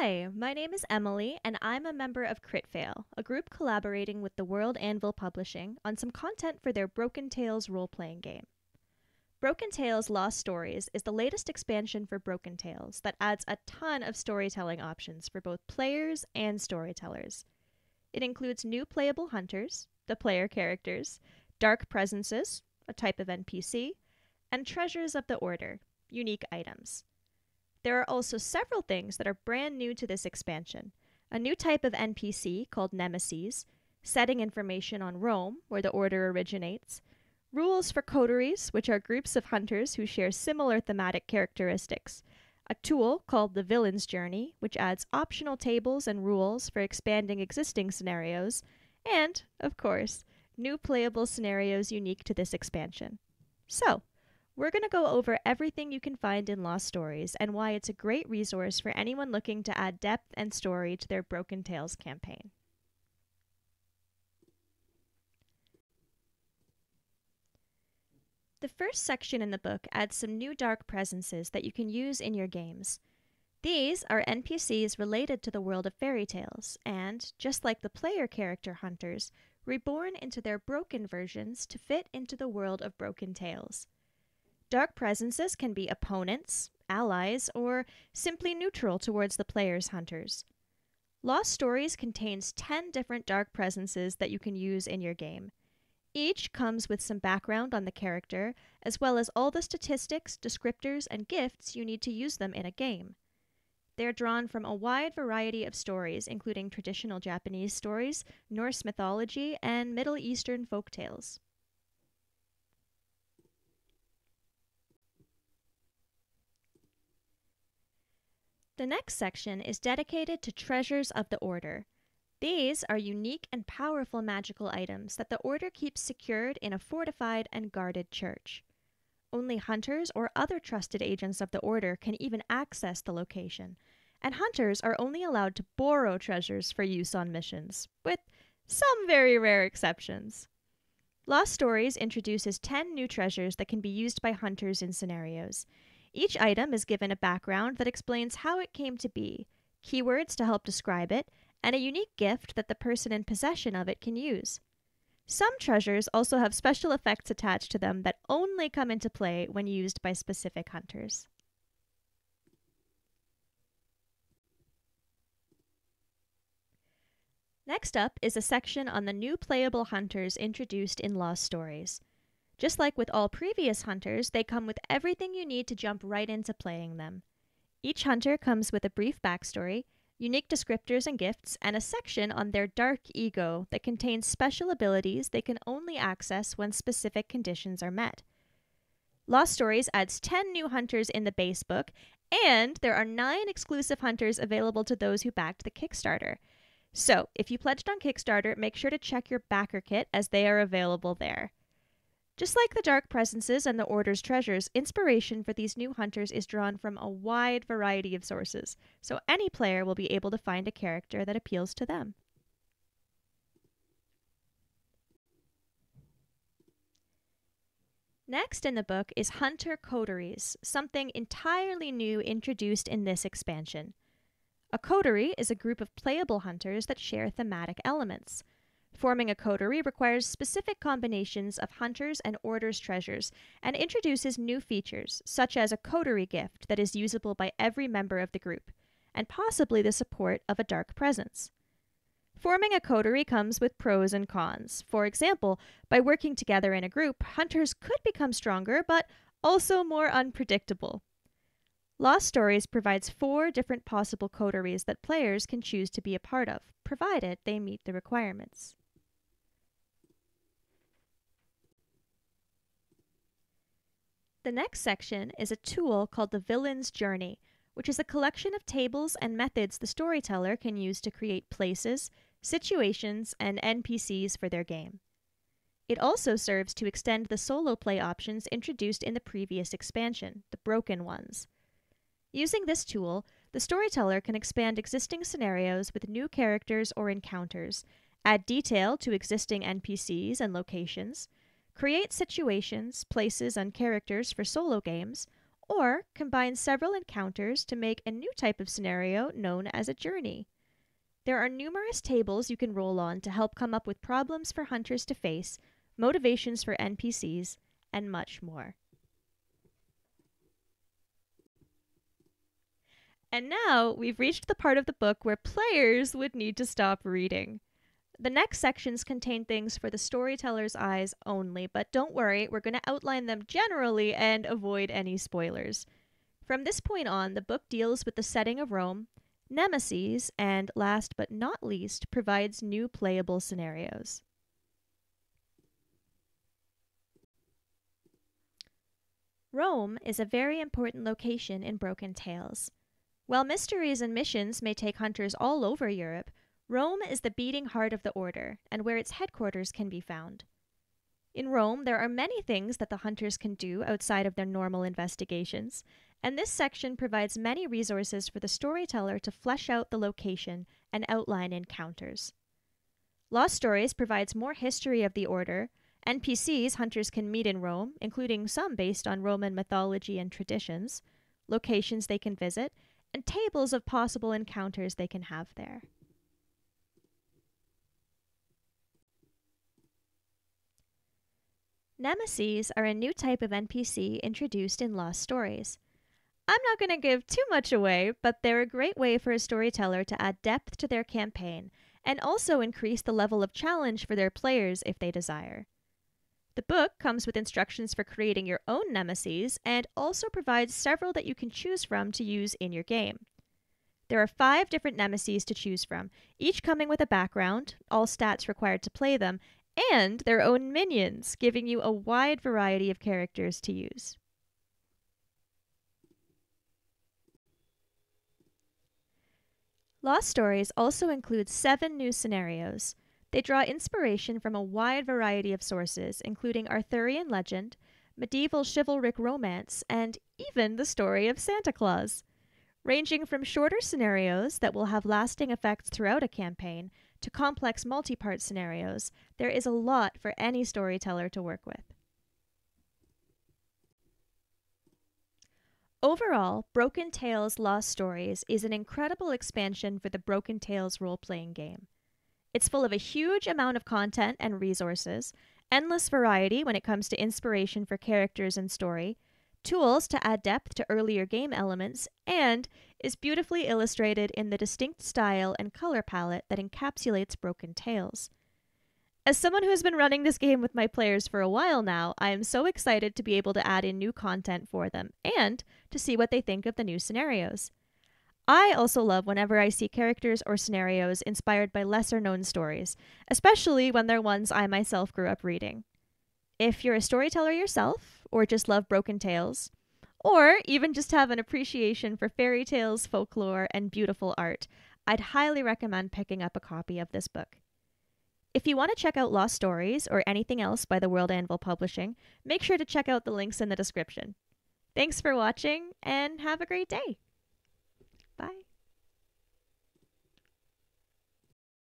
Hi, my name is Emily, and I'm a member of Kritfayle, a group collaborating with the World Anvil Publishing on some content for their Broken Tales role-playing game. Broken Tales Lost Stories is the latest expansion for Broken Tales that adds a ton of storytelling options for both players and storytellers. It includes new playable hunters, the player characters, dark presences, a type of NPC, and treasures of the order, unique items. There are also several things that are brand new to this expansion. A new type of NPC called Nemesis, setting information on Rome, where the order originates, rules for coteries, which are groups of hunters who share similar thematic characteristics, a tool called the Villain's Journey, which adds optional tables and rules for expanding existing scenarios, and, of course, new playable scenarios unique to this expansion. So, we're going to go over everything you can find in Lost Stories and why it's a great resource for anyone looking to add depth and story to their Broken Tales campaign. The first section in the book adds some new dark presences that you can use in your games. These are NPCs related to the world of fairy tales, and, just like the player character hunters, reborn into their broken versions to fit into the world of Broken Tales. Dark presences can be opponents, allies, or simply neutral towards the player's hunters. Lost Stories contains 10 different dark presences that you can use in your game. Each comes with some background on the character, as well as all the statistics, descriptors, and gifts you need to use them in a game. They're drawn from a wide variety of stories, including traditional Japanese stories, Norse mythology, and Middle Eastern folk tales. The next section is dedicated to treasures of the Order. These are unique and powerful magical items that the Order keeps secured in a fortified and guarded church. Only hunters or other trusted agents of the Order can even access the location, and hunters are only allowed to borrow treasures for use on missions, with some very rare exceptions. Lost Stories introduces 10 new treasures that can be used by hunters in scenarios. Each item is given a background that explains how it came to be, keywords to help describe it, and a unique gift that the person in possession of it can use. Some treasures also have special effects attached to them that only come into play when used by specific hunters. Next up is a section on the new playable hunters introduced in Lost Stories. Just like with all previous hunters, they come with everything you need to jump right into playing them. Each hunter comes with a brief backstory, unique descriptors and gifts, and a section on their dark ego that contains special abilities they can only access when specific conditions are met. Lost Stories adds 10 new hunters in the base book, and there are 9 exclusive hunters available to those who backed the Kickstarter. So, if you pledged on Kickstarter, make sure to check your backer kit as they are available there. Just like the dark presences and the Order's treasures, inspiration for these new hunters is drawn from a wide variety of sources, so any player will be able to find a character that appeals to them. Next in the book is Hunter Coteries, something entirely new introduced in this expansion. A coterie is a group of playable hunters that share thematic elements. Forming a coterie requires specific combinations of hunters and Order's treasures and introduces new features, such as a coterie gift that is usable by every member of the group, and possibly the support of a dark presence. Forming a coterie comes with pros and cons. For example, by working together in a group, hunters could become stronger, but also more unpredictable. Lost Stories provides 4 different possible coteries that players can choose to be a part of, provided they meet the requirements. The next section is a tool called the Villain's Journey, which is a collection of tables and methods the storyteller can use to create places, situations, and NPCs for their game. It also serves to extend the solo play options introduced in the previous expansion, the broken ones. Using this tool, the storyteller can expand existing scenarios with new characters or encounters, add detail to existing NPCs and locations, create situations, places, and characters for solo games, or combine several encounters to make a new type of scenario known as a journey. There are numerous tables you can roll on to help come up with problems for hunters to face, motivations for NPCs, and much more. And now we've reached the part of the book where players would need to stop reading. The next sections contain things for the storyteller's eyes only, but don't worry, we're going to outline them generally and avoid any spoilers. From this point on, the book deals with the setting of Rome, nemesis, and last but not least, provides new playable scenarios. Rome is a very important location in Broken Tales. While mysteries and missions may take hunters all over Europe, Rome is the beating heart of the Order, and where its headquarters can be found. In Rome, there are many things that the hunters can do outside of their normal investigations, and this section provides many resources for the storyteller to flesh out the location and outline encounters. Lost Stories provides more history of the Order, NPCs hunters can meet in Rome, including some based on Roman mythology and traditions, locations they can visit, and tables of possible encounters they can have there. Nemesis are a new type of NPC introduced in Lost Stories. I'm not going to give too much away, but they're a great way for a storyteller to add depth to their campaign and also increase the level of challenge for their players if they desire. The book comes with instructions for creating your own nemesis and also provides several that you can choose from to use in your game. There are 5 different nemesis to choose from, each coming with a background, all stats required to play them, and their own minions, giving you a wide variety of characters to use. Lost Stories also includes 7 new scenarios. They draw inspiration from a wide variety of sources, including Arthurian legend, medieval chivalric romance, and even the story of Santa Claus. Ranging from shorter scenarios that will have lasting effects throughout a campaign to complex multi-part scenarios, there is a lot for any storyteller to work with. Overall, Broken Tales Lost Stories is an incredible expansion for the Broken Tales role-playing game. It's full of a huge amount of content and resources, endless variety when it comes to inspiration for characters and story, tools to add depth to earlier game elements, and is beautifully illustrated in the distinct style and color palette that encapsulates Broken Tales. As someone who has been running this game with my players for a while now, I am so excited to be able to add in new content for them and to see what they think of the new scenarios. I also love whenever I see characters or scenarios inspired by lesser-known stories, especially when they're ones I myself grew up reading. If you're a storyteller yourself, or just love Broken Tales, or even just have an appreciation for fairy tales, folklore, and beautiful art, I'd highly recommend picking up a copy of this book. If you want to check out Lost Stories or anything else by the World Anvil Publishing, make sure to check out the links in the description. Thanks for watching, and have a great day! Bye.